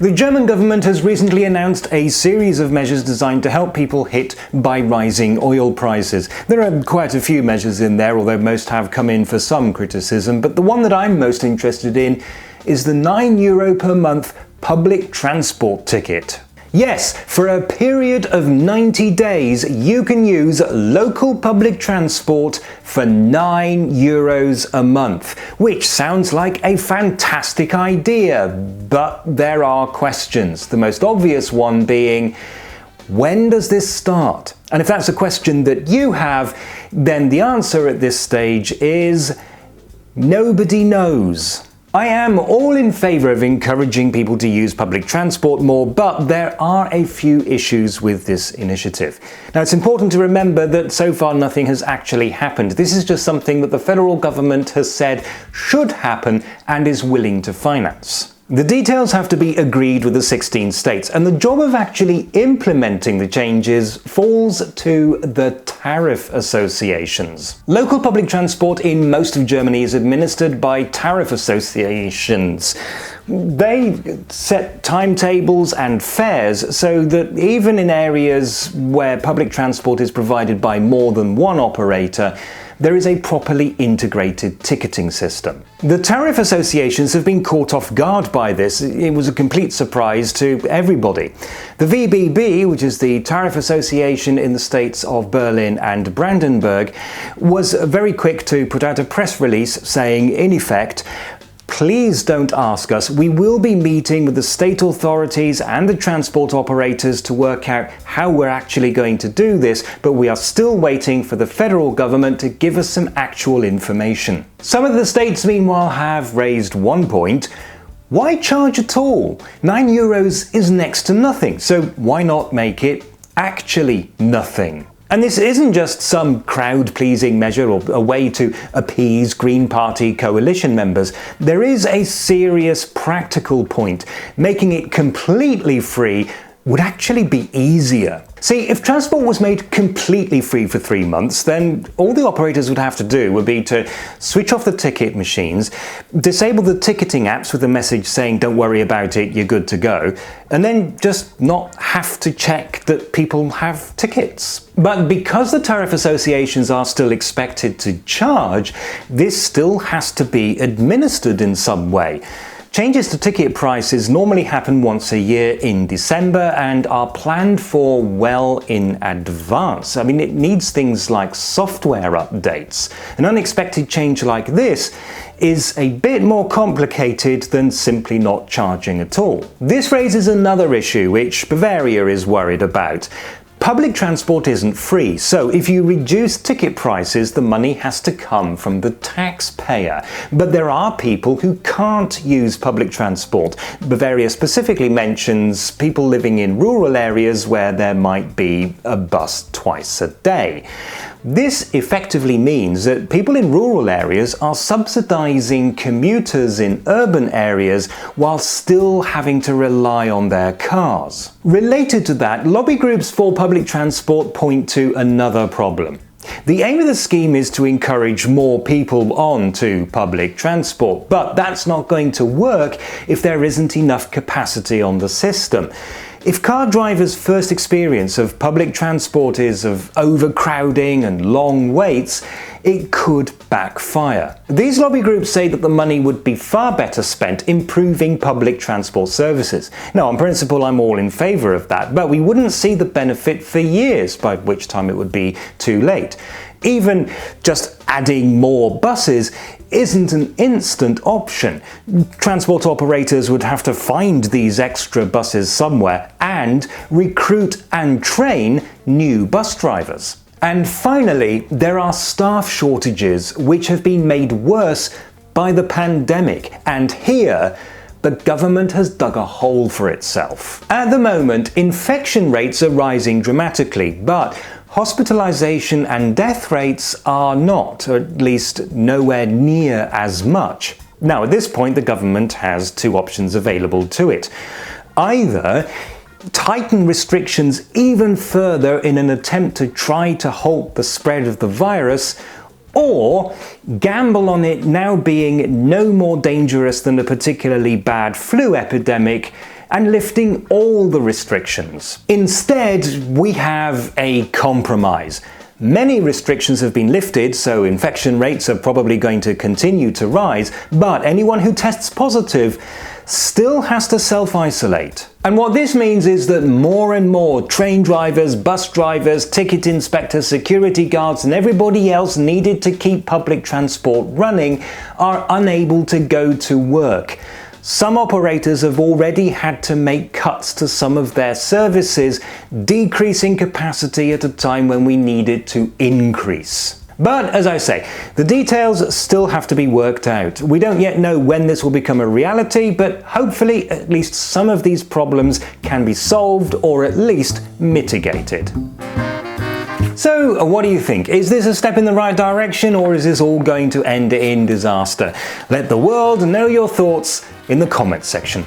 The German government has recently announced a series of measures designed to help people hit by rising oil prices. There are quite a few measures in there, although most have come in for some criticism, but the one that I'm most interested in is the €9 per month public transport ticket. Yes, for a period of 90 days, you can use local public transport for €9 a month, which sounds like a fantastic idea, but there are questions. The most obvious one being, when does this start? And if that's a question that you have, then the answer at this stage is nobody knows. I am all in favour of encouraging people to use public transport more, but there are a few issues with this initiative. Now, it's important to remember that so far nothing has actually happened. This is just something that the federal government has said should happen and is willing to finance. The details have to be agreed with the 16 states, and the job of actually implementing the changes falls to the tariff associations. Local public transport in most of Germany is administered by tariff associations. They set timetables and fares so that even in areas where public transport is provided by more than one operator, there is a properly integrated ticketing system. The tariff associations have been caught off guard by this. It was a complete surprise to everybody. The VBB, which is the tariff association in the states of Berlin and Brandenburg, was very quick to put out a press release saying, in effect, please don't ask us. We will be meeting with the state authorities and the transport operators to work out how we're actually going to do this, but we are still waiting for the federal government to give us some actual information. Some of the states, meanwhile, have raised one point. Why charge at all? €9 is next to nothing, so why not make it actually nothing? And this isn't just some crowd-pleasing measure or a way to appease Green Party coalition members. There is a serious practical point. Making it completely free would actually be easier. See, if transport was made completely free for 3 months, then all the operators would have to do would be to switch off the ticket machines, disable the ticketing apps with a message saying don't worry about it, you're good to go, and then just not have to check that people have tickets. But because the tariff associations are still expected to charge, this still has to be administered in some way. Changes to ticket prices normally happen once a year in December and are planned for well in advance. I mean, it needs things like software updates. An unexpected change like this is a bit more complicated than simply not charging at all. This raises another issue which Bavaria is worried about. Public transport isn't free, so if you reduce ticket prices, the money has to come from the taxpayer. But there are people who can't use public transport. Bavaria specifically mentions people living in rural areas where there might be a bus twice a day. This effectively means that people in rural areas are subsidizing commuters in urban areas while still having to rely on their cars. Related to that, lobby groups for public transport point to another problem. The aim of the scheme is to encourage more people onto public transport, but that's not going to work if there isn't enough capacity on the system. If car drivers' first experience of public transport is of overcrowding and long waits, it could backfire. These lobby groups say that the money would be far better spent improving public transport services. Now, on principle, I'm all in favour of that, but we wouldn't see the benefit for years, by which time it would be too late. Even just adding more buses isn't an instant option. Transport operators would have to find these extra buses somewhere and recruit and train new bus drivers. And finally, there are staff shortages which have been made worse by the pandemic, and here the government has dug a hole for itself. At the moment, infection rates are rising dramatically, but hospitalization and death rates are not, or at least nowhere near as much. Now, at this point, the government has two options available to it. Either tighten restrictions even further in an attempt to try to halt the spread of the virus, or gamble on it now being no more dangerous than a particularly bad flu epidemic and lifting all the restrictions. Instead, we have a compromise. Many restrictions have been lifted, so infection rates are probably going to continue to rise, but anyone who tests positive still has to self-isolate. And what this means is that more and more train drivers, bus drivers, ticket inspectors, security guards, and everybody else needed to keep public transport running are unable to go to work. Some operators have already had to make cuts to some of their services, decreasing capacity at a time when we need it to increase. But, as I say, the details still have to be worked out. We don't yet know when this will become a reality, but hopefully at least some of these problems can be solved or at least mitigated. So, what do you think? Is this a step in the right direction, or is this all going to end in disaster? Let the world know your thoughts in the comments section.